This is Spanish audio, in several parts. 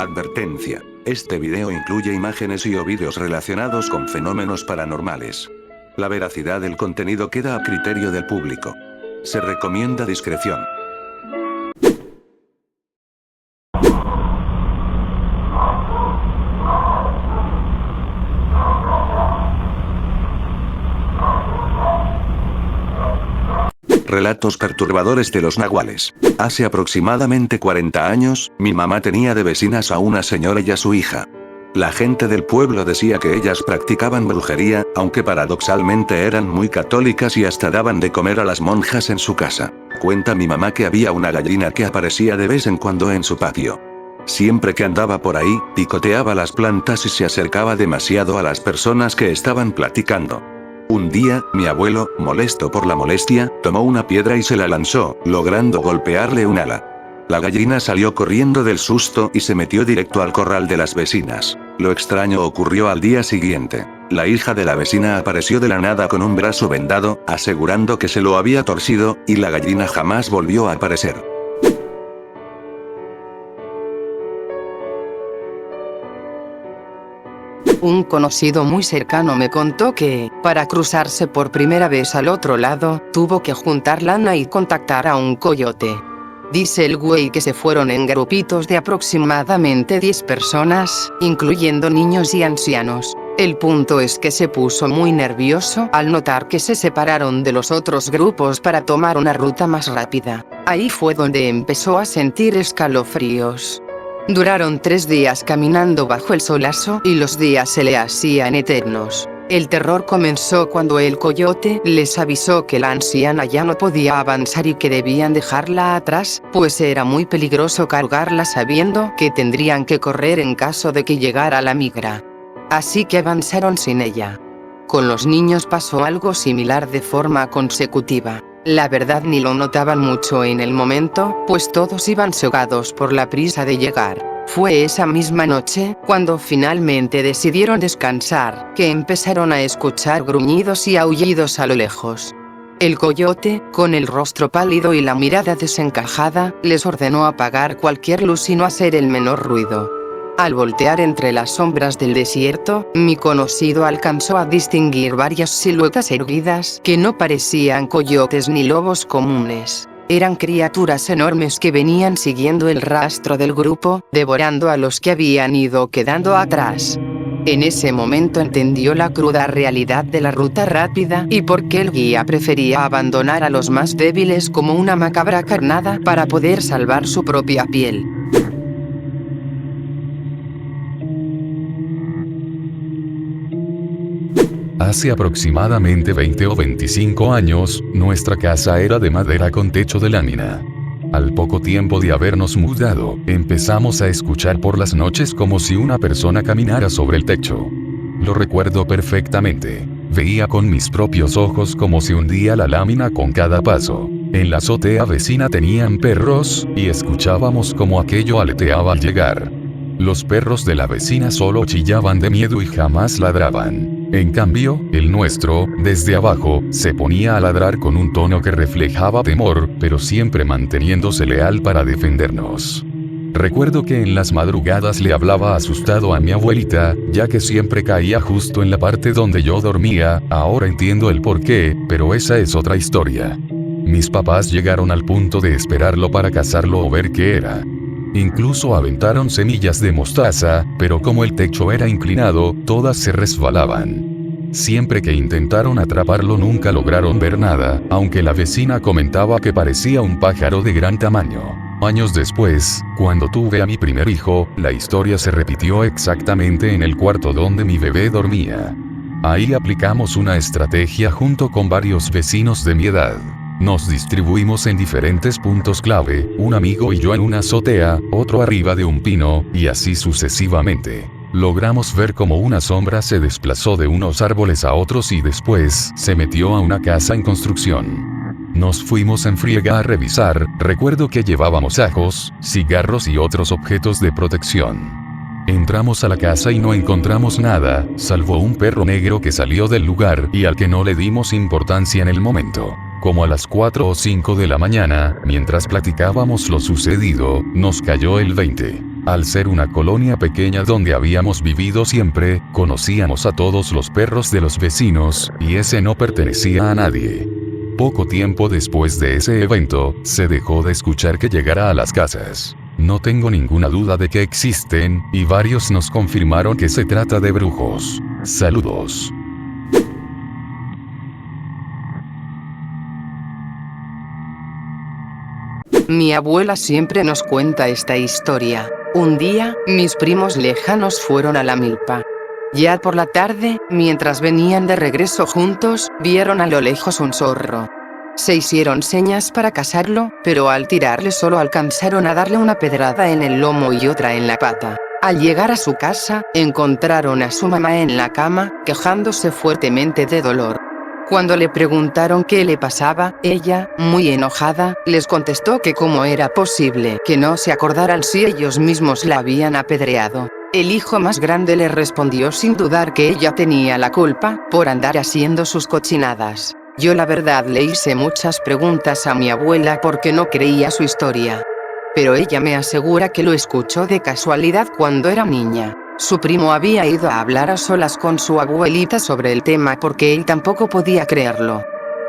Advertencia. Este video incluye imágenes y o vídeos relacionados con fenómenos paranormales. La veracidad del contenido queda a criterio del público. Se recomienda discreción. Relatos perturbadores de los nahuales. Hace aproximadamente 40 años, mi mamá tenía de vecinas a una señora y a su hija. La gente del pueblo decía que ellas practicaban brujería, aunque paradoxalmente eran muy católicas y hasta daban de comer a las monjas en su casa. Cuenta mi mamá que había una gallina que aparecía de vez en cuando en su patio. Siempre que andaba por ahí, picoteaba las plantas y se acercaba demasiado a las personas que estaban platicando. Un día, mi abuelo, molesto por la molestia, tomó una piedra y se la lanzó, logrando golpearle un ala. La gallina salió corriendo del susto y se metió directo al corral de las vecinas. Lo extraño ocurrió al día siguiente. La hija de la vecina apareció de la nada con un brazo vendado, asegurando que se lo había torcido, y la gallina jamás volvió a aparecer. Un conocido muy cercano me contó que, para cruzarse por primera vez al otro lado, tuvo que juntar lana y contactar a un coyote. Dice el güey que se fueron en grupitos de aproximadamente 10 personas, incluyendo niños y ancianos. El punto es que se puso muy nervioso al notar que se separaron de los otros grupos para tomar una ruta más rápida. Ahí fue donde empezó a sentir escalofríos. Duraron 3 días caminando bajo el solazo y los días se le hacían eternos. El terror comenzó cuando el coyote les avisó que la anciana ya no podía avanzar y que debían dejarla atrás, pues era muy peligroso cargarla sabiendo que tendrían que correr en caso de que llegara la migra. Así que avanzaron sin ella. Con los niños pasó algo similar de forma consecutiva. La verdad ni lo notaban mucho en el momento, pues todos iban cegados por la prisa de llegar. Fue esa misma noche, cuando finalmente decidieron descansar, que empezaron a escuchar gruñidos y aullidos a lo lejos. El coyote, con el rostro pálido y la mirada desencajada, les ordenó apagar cualquier luz y no hacer el menor ruido. Al voltear entre las sombras del desierto, mi conocido alcanzó a distinguir varias siluetas erguidas que no parecían coyotes ni lobos comunes. Eran criaturas enormes que venían siguiendo el rastro del grupo, devorando a los que habían ido quedando atrás. En ese momento entendió la cruda realidad de la ruta rápida y por qué el guía prefería abandonar a los más débiles como una macabra carnada para poder salvar su propia piel. Hace aproximadamente 20 o 25 años, nuestra casa era de madera con techo de lámina. Al poco tiempo de habernos mudado, empezamos a escuchar por las noches como si una persona caminara sobre el techo. Lo recuerdo perfectamente. Veía con mis propios ojos cómo se hundía la lámina con cada paso. En la azotea vecina tenían perros, y escuchábamos cómo aquello aleteaba al llegar. Los perros de la vecina solo chillaban de miedo y jamás ladraban. En cambio, el nuestro, desde abajo, se ponía a ladrar con un tono que reflejaba temor, pero siempre manteniéndose leal para defendernos. Recuerdo que en las madrugadas le hablaba asustado a mi abuelita, ya que siempre caía justo en la parte donde yo dormía. Ahora entiendo el porqué, pero esa es otra historia. Mis papás llegaron al punto de esperarlo para cazarlo o ver qué era. Incluso aventaron semillas de mostaza, pero como el techo era inclinado, todas se resbalaban. Siempre que intentaron atraparlo nunca lograron ver nada, aunque la vecina comentaba que parecía un pájaro de gran tamaño. Años después, cuando tuve a mi primer hijo, la historia se repitió exactamente en el cuarto donde mi bebé dormía. Ahí aplicamos una estrategia junto con varios vecinos de mi edad. Nos distribuimos en diferentes puntos clave, un amigo y yo en una azotea, otro arriba de un pino, y así sucesivamente. Logramos ver cómo una sombra se desplazó de unos árboles a otros y después se metió a una casa en construcción. Nos fuimos en friega a revisar. Recuerdo que llevábamos ajos, cigarros y otros objetos de protección. Entramos a la casa y no encontramos nada, salvo un perro negro que salió del lugar y al que no le dimos importancia en el momento. Como a las 4 o 5 de la mañana, mientras platicábamos lo sucedido, nos cayó el 20. Al ser una colonia pequeña donde habíamos vivido siempre, conocíamos a todos los perros de los vecinos, y ese no pertenecía a nadie. Poco tiempo después de ese evento, se dejó de escuchar que llegara a las casas. No tengo ninguna duda de que existen, y varios nos confirmaron que se trata de brujos. Saludos. Mi abuela siempre nos cuenta esta historia. Un día, mis primos lejanos fueron a la milpa. Ya por la tarde, mientras venían de regreso juntos, vieron a lo lejos un zorro. Se hicieron señas para cazarlo, pero al tirarle solo alcanzaron a darle una pedrada en el lomo y otra en la pata. Al llegar a su casa, encontraron a su mamá en la cama, quejándose fuertemente de dolor. Cuando le preguntaron qué le pasaba, ella, muy enojada, les contestó que cómo era posible que no se acordaran si ellos mismos la habían apedreado. El hijo más grande le respondió sin dudar que ella tenía la culpa, por andar haciendo sus cochinadas. Yo la verdad le hice muchas preguntas a mi abuela porque no creía su historia. Pero ella me asegura que lo escuchó de casualidad cuando era niña. Su primo había ido a hablar a solas con su abuelita sobre el tema porque él tampoco podía creerlo.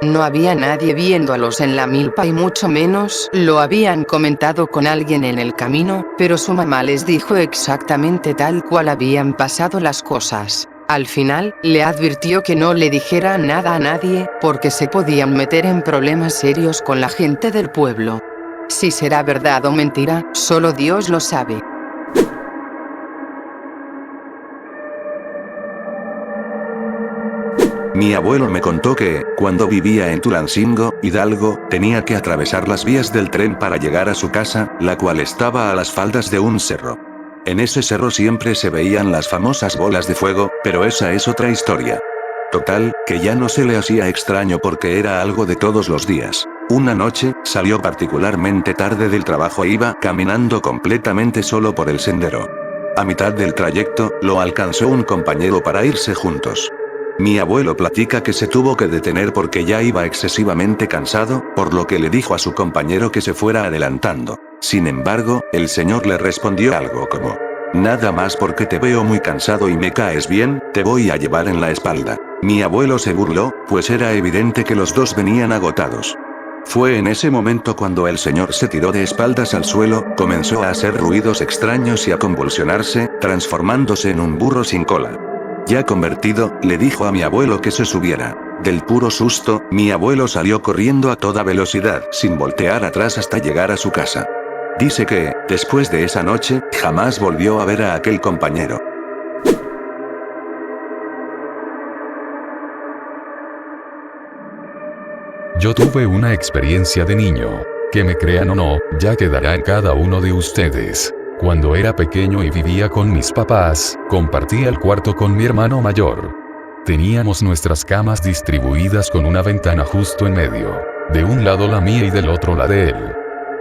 No había nadie viéndolos en la milpa y mucho menos lo habían comentado con alguien en el camino, pero su mamá les dijo exactamente tal cual habían pasado las cosas. Al final, le advirtió que no le dijera nada a nadie, porque se podían meter en problemas serios con la gente del pueblo. Si será verdad o mentira, solo Dios lo sabe. Mi abuelo me contó que, cuando vivía en Tulancingo, Hidalgo, tenía que atravesar las vías del tren para llegar a su casa, la cual estaba a las faldas de un cerro. En ese cerro siempre se veían las famosas bolas de fuego, pero esa es otra historia. Total, que ya no se le hacía extraño porque era algo de todos los días. Una noche, salió particularmente tarde del trabajo e iba caminando completamente solo por el sendero. A mitad del trayecto, lo alcanzó un compañero para irse juntos. Mi abuelo platica que se tuvo que detener porque ya iba excesivamente cansado, por lo que le dijo a su compañero que se fuera adelantando. Sin embargo, el señor le respondió algo como: nada más porque te veo muy cansado y me caes bien, te voy a llevar en la espalda. Mi abuelo se burló, pues era evidente que los dos venían agotados. Fue en ese momento cuando el señor se tiró de espaldas al suelo, comenzó a hacer ruidos extraños y a convulsionarse, transformándose en un burro sin cola. Ya convertido, le dijo a mi abuelo que se subiera. Del puro susto, mi abuelo salió corriendo a toda velocidad, sin voltear atrás hasta llegar a su casa. Dice que, después de esa noche, jamás volvió a ver a aquel compañero. Yo tuve una experiencia de niño, que me crean o no, ya quedará en cada uno de ustedes. Cuando era pequeño y vivía con mis papás, compartía el cuarto con mi hermano mayor. Teníamos nuestras camas distribuidas con una ventana justo en medio. De un lado la mía y del otro la de él.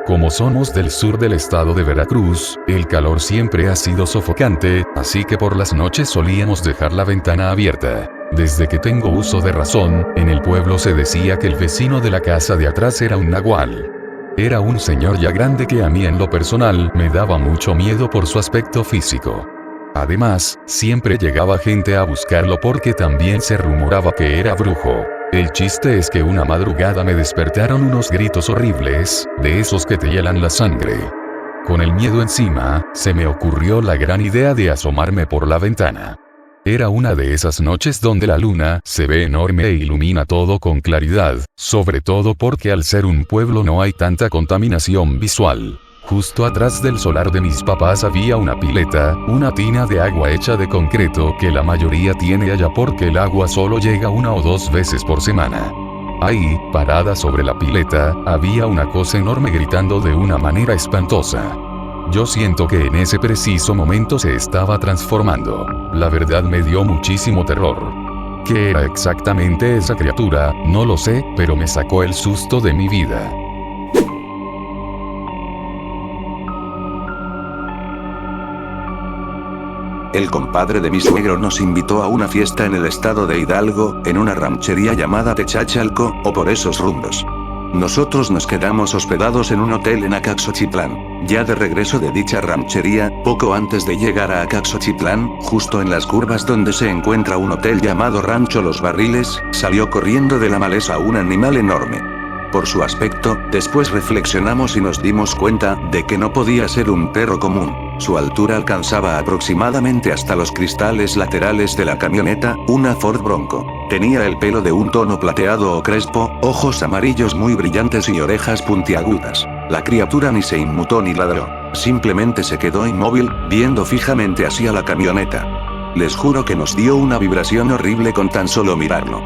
Como somos del sur del estado de Veracruz, el calor siempre ha sido sofocante, así que por las noches solíamos dejar la ventana abierta. Desde que tengo uso de razón, en el pueblo se decía que el vecino de la casa de atrás era un nahual. Era un señor ya grande que a mí en lo personal me daba mucho miedo por su aspecto físico. Además, siempre llegaba gente a buscarlo porque también se rumoraba que era brujo. El chiste es que una madrugada me despertaron unos gritos horribles, de esos que te hielan la sangre. Con el miedo encima, se me ocurrió la gran idea de asomarme por la ventana. Era una de esas noches donde la luna se ve enorme e ilumina todo con claridad, sobre todo porque al ser un pueblo no hay tanta contaminación visual. Justo atrás del solar de mis papás había una pileta, una tina de agua hecha de concreto que la mayoría tiene allá porque el agua solo llega 1 o 2 veces por semana. Ahí, parada sobre la pileta, había una cosa enorme gritando de una manera espantosa. Yo siento que en ese preciso momento se estaba transformando. La verdad me dio muchísimo terror. ¿Qué era exactamente esa criatura? No lo sé, pero me sacó el susto de mi vida. El compadre de mi suegro nos invitó a una fiesta en el estado de Hidalgo, en una ranchería llamada Techachalco, o por esos rumbos. Nosotros nos quedamos hospedados en un hotel en Acaxochitlán. Ya de regreso de dicha ranchería, poco antes de llegar a Acaxochitlán, justo en las curvas donde se encuentra un hotel llamado Rancho Los Barriles, salió corriendo de la maleza un animal enorme. Por su aspecto, después reflexionamos y nos dimos cuenta de que no podía ser un perro común. Su altura alcanzaba aproximadamente hasta los cristales laterales de la camioneta, una Ford Bronco. Tenía el pelo de un tono plateado o crespo, ojos amarillos muy brillantes y orejas puntiagudas. La criatura ni se inmutó ni ladró. Simplemente se quedó inmóvil, viendo fijamente hacia la camioneta. Les juro que nos dio una vibración horrible con tan solo mirarlo.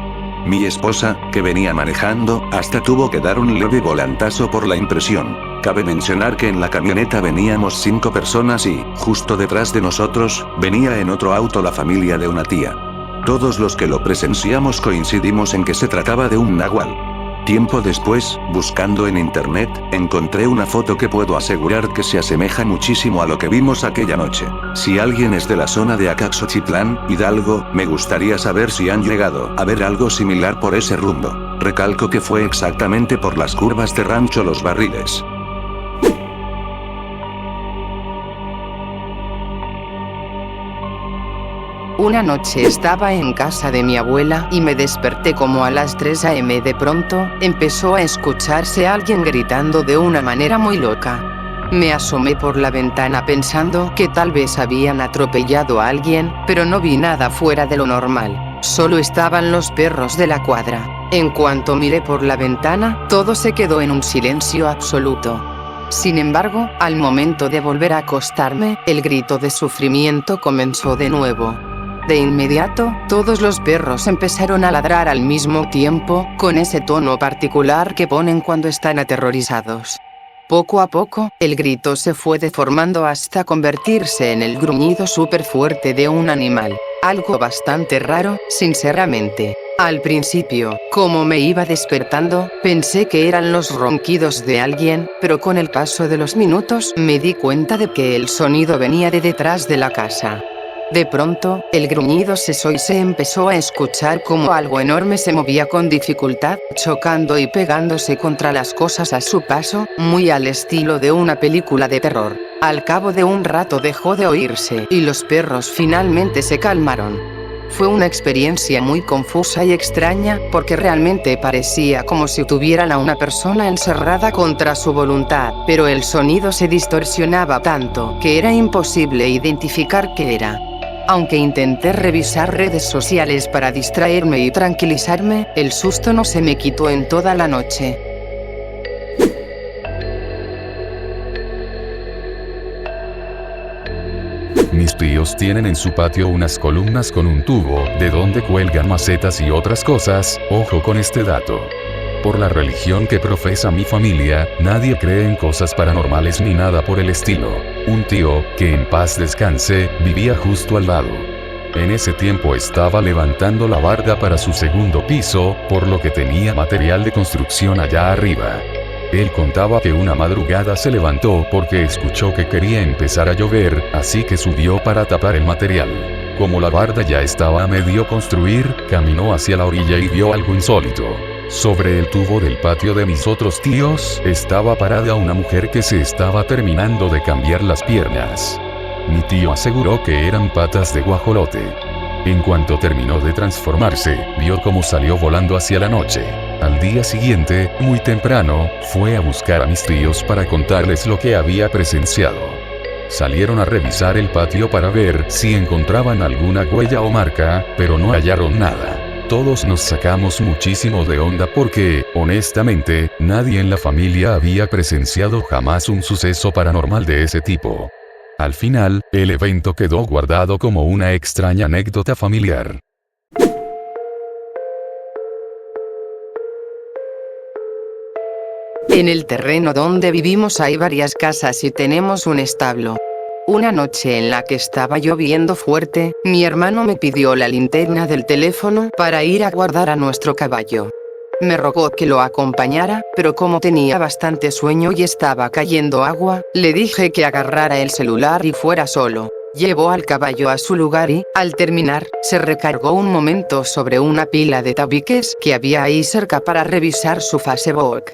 Mi esposa, que venía manejando, hasta tuvo que dar un leve volantazo por la impresión. Cabe mencionar que en la camioneta veníamos 5 personas y, justo detrás de nosotros, venía en otro auto la familia de una tía. Todos los que lo presenciamos coincidimos en que se trataba de un nahual. Tiempo después, buscando en internet, encontré una foto que puedo asegurar que se asemeja muchísimo a lo que vimos aquella noche. Si alguien es de la zona de Acaxochitlán, Hidalgo, me gustaría saber si han llegado a ver algo similar por ese rumbo. Recalco que fue exactamente por las curvas de Rancho Los Barriles. Una noche estaba en casa de mi abuela y me desperté como a las 3 a.m. De pronto, empezó a escucharse a alguien gritando de una manera muy loca. Me asomé por la ventana pensando que tal vez habían atropellado a alguien, pero no vi nada fuera de lo normal. Solo estaban los perros de la cuadra. En cuanto miré por la ventana, todo se quedó en un silencio absoluto. Sin embargo, al momento de volver a acostarme, el grito de sufrimiento comenzó de nuevo. De inmediato, todos los perros empezaron a ladrar al mismo tiempo, con ese tono particular que ponen cuando están aterrorizados. Poco a poco, el grito se fue deformando hasta convertirse en el gruñido súper fuerte de un animal. Algo bastante raro, sinceramente. Al principio, como me iba despertando, pensé que eran los ronquidos de alguien, pero con el paso de los minutos me di cuenta de que el sonido venía de detrás de la casa. De pronto, el gruñido cesó y se empezó a escuchar como algo enorme se movía con dificultad, chocando y pegándose contra las cosas a su paso, muy al estilo de una película de terror. Al cabo de un rato dejó de oírse y los perros finalmente se calmaron. Fue una experiencia muy confusa y extraña, porque realmente parecía como si tuvieran a una persona encerrada contra su voluntad, pero el sonido se distorsionaba tanto que era imposible identificar qué era. Aunque intenté revisar redes sociales para distraerme y tranquilizarme, el susto no se me quitó en toda la noche. Mis tíos tienen en su patio unas columnas con un tubo, de donde cuelgan macetas y otras cosas. Ojo con este dato. Por la religión que profesa mi familia, nadie cree en cosas paranormales ni nada por el estilo. Un tío, que en paz descanse, vivía justo al lado. En ese tiempo estaba levantando la barda para su segundo piso, por lo que tenía material de construcción allá arriba. Él contaba que una madrugada se levantó porque escuchó que quería empezar a llover, así que subió para tapar el material. Como la barda ya estaba a medio construir, caminó hacia la orilla y vio algo insólito. Sobre el tubo del patio de mis otros tíos, estaba parada una mujer que se estaba terminando de cambiar las piernas. Mi tío aseguró que eran patas de guajolote. En cuanto terminó de transformarse, vio cómo salió volando hacia la noche. Al día siguiente, muy temprano, fue a buscar a mis tíos para contarles lo que había presenciado. Salieron a revisar el patio para ver si encontraban alguna huella o marca, pero no hallaron nada. Todos nos sacamos muchísimo de onda porque, honestamente, nadie en la familia había presenciado jamás un suceso paranormal de ese tipo. Al final, el evento quedó guardado como una extraña anécdota familiar. En el terreno donde vivimos hay varias casas y tenemos un establo. Una noche en la que estaba lloviendo fuerte, mi hermano me pidió la linterna del teléfono para ir a guardar a nuestro caballo. Me rogó que lo acompañara, pero como tenía bastante sueño y estaba cayendo agua, le dije que agarrara el celular y fuera solo. Llevó al caballo a su lugar y, al terminar, se recargó un momento sobre una pila de tabiques que había ahí cerca para revisar su Facebook.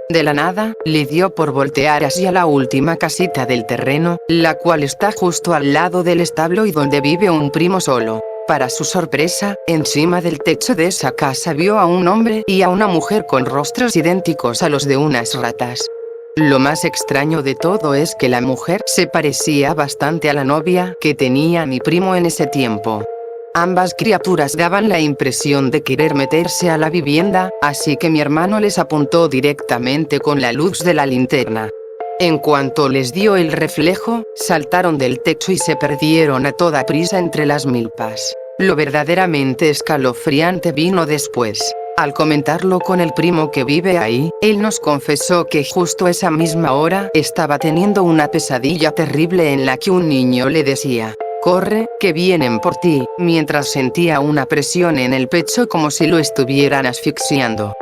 De la nada, le dio por voltear hacia la última casita del terreno, la cual está justo al lado del establo y donde vive un primo solo. Para su sorpresa, encima del techo de esa casa vio a un hombre y a una mujer con rostros idénticos a los de unas ratas. Lo más extraño de todo es que la mujer se parecía bastante a la novia que tenía mi primo en ese tiempo. Ambas criaturas daban la impresión de querer meterse a la vivienda, así que mi hermano les apuntó directamente con la luz de la linterna. En cuanto les dio el reflejo, saltaron del techo y se perdieron a toda prisa entre las milpas. Lo verdaderamente escalofriante vino después. Al comentarlo con el primo que vive ahí, él nos confesó que justo esa misma hora estaba teniendo una pesadilla terrible en la que un niño le decía: «Corre, que vienen por ti», mientras sentía una presión en el pecho como si lo estuvieran asfixiando.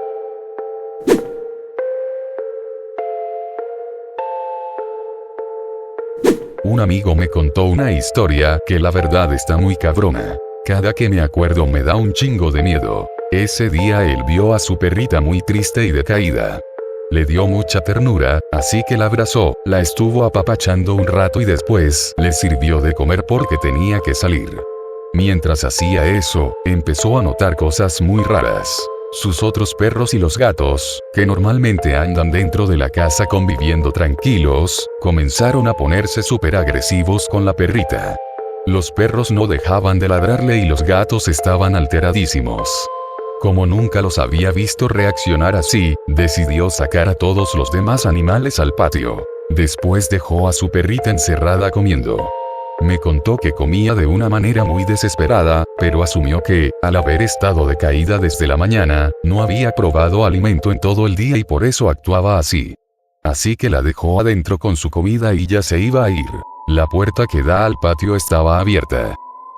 Un amigo me contó una historia que la verdad está muy cabrona. Cada que me acuerdo me da un chingo de miedo. Ese día él vio a su perrita muy triste y decaída. Le dio mucha ternura, así que la abrazó, la estuvo apapachando un rato y después le sirvió de comer porque tenía que salir. Mientras hacía eso, empezó a notar cosas muy raras. Sus otros perros y los gatos, que normalmente andan dentro de la casa conviviendo tranquilos, comenzaron a ponerse súper agresivos con la perrita. Los perros no dejaban de ladrarle y los gatos estaban alteradísimos. Como nunca los había visto reaccionar así, decidió sacar a todos los demás animales al patio. Después dejó a su perrita encerrada comiendo. Me contó que comía de una manera muy desesperada, pero asumió que, al haber estado decaída desde la mañana, no había probado alimento en todo el día y por eso actuaba así. Así que la dejó adentro con su comida y ya se iba a ir. La puerta que da al patio estaba abierta.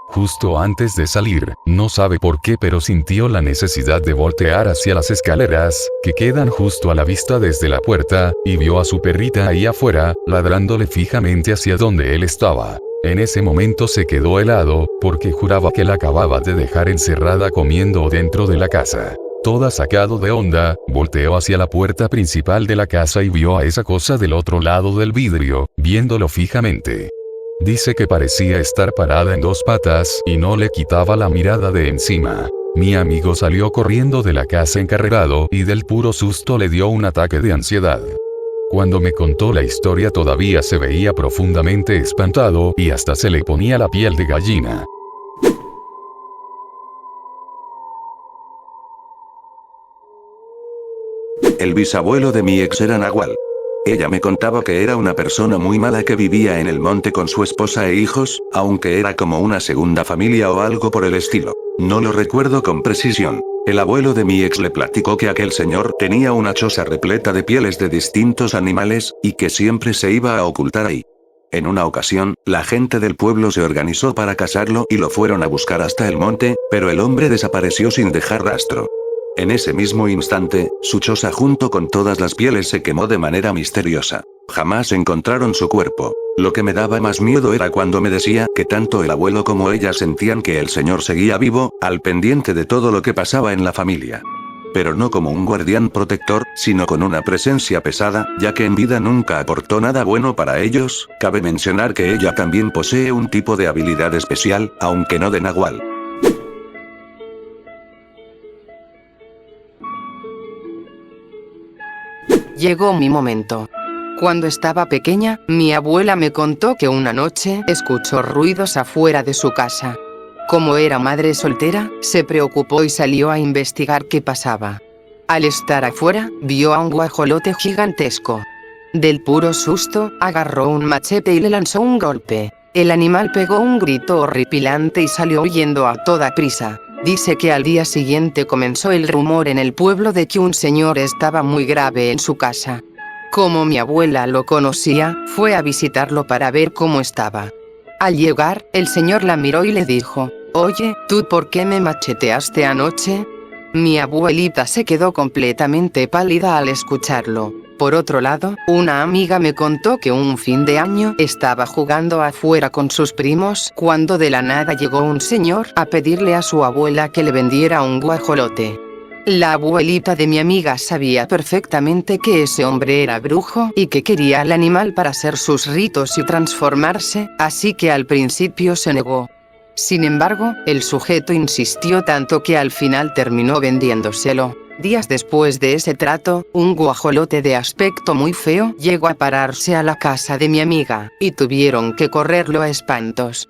Justo antes de salir, no sabe por qué pero sintió la necesidad de voltear hacia las escaleras, que quedan justo a la vista desde la puerta, y vio a su perrita ahí afuera, ladrándole fijamente hacia donde él estaba. En ese momento se quedó helado, porque juraba que la acababa de dejar encerrada comiendo dentro de la casa. Toda sacado de onda, volteó hacia la puerta principal de la casa y vio a esa cosa del otro lado del vidrio, viéndolo fijamente. Dice que parecía estar parada en dos patas y no le quitaba la mirada de encima. Mi amigo salió corriendo de la casa encarrerado y del puro susto le dio un ataque de ansiedad. Cuando me contó la historia todavía se veía profundamente espantado y hasta se le ponía la piel de gallina. El bisabuelo de mi ex era nahual. Ella me contaba que era una persona muy mala que vivía en el monte con su esposa e hijos, aunque era como una segunda familia o algo por el estilo. No lo recuerdo con precisión. El abuelo de mi ex le platicó que aquel señor tenía una choza repleta de pieles de distintos animales, y que siempre se iba a ocultar ahí. En una ocasión, la gente del pueblo se organizó para cazarlo y lo fueron a buscar hasta el monte, pero el hombre desapareció sin dejar rastro. En ese mismo instante, su choza junto con todas las pieles se quemó de manera misteriosa. Jamás encontraron su cuerpo. Lo que me daba más miedo era cuando me decía que tanto el abuelo como ella sentían que el señor seguía vivo, al pendiente de todo lo que pasaba en la familia. Pero no como un guardián protector, sino con una presencia pesada, ya que en vida nunca aportó nada bueno para ellos. Cabe mencionar que ella también posee un tipo de habilidad especial, aunque no de nahual. Llegó mi momento. Cuando estaba pequeña, mi abuela me contó que una noche escuchó ruidos afuera de su casa. Como era madre soltera, se preocupó y salió a investigar qué pasaba. Al estar afuera, vio a un guajolote gigantesco. Del puro susto, agarró un machete y le lanzó un golpe. El animal pegó un grito horripilante y salió huyendo a toda prisa. Dice que al día siguiente comenzó el rumor en el pueblo de que un señor estaba muy grave en su casa. Como mi abuela lo conocía, fue a visitarlo para ver cómo estaba. Al llegar, el señor la miró y le dijo: «Oye, ¿tú por qué me macheteaste anoche?». Mi abuelita se quedó completamente pálida al escucharlo. Por otro lado, una amiga me contó que un fin de año estaba jugando afuera con sus primos cuando de la nada llegó un señor a pedirle a su abuela que le vendiera un guajolote. La abuelita de mi amiga sabía perfectamente que ese hombre era brujo y que quería al animal para hacer sus ritos y transformarse, así que al principio se negó. Sin embargo, el sujeto insistió tanto que al final terminó vendiéndoselo. Días después de ese trato, un guajolote de aspecto muy feo llegó a pararse a la casa de mi amiga, y tuvieron que correrlo a espantos.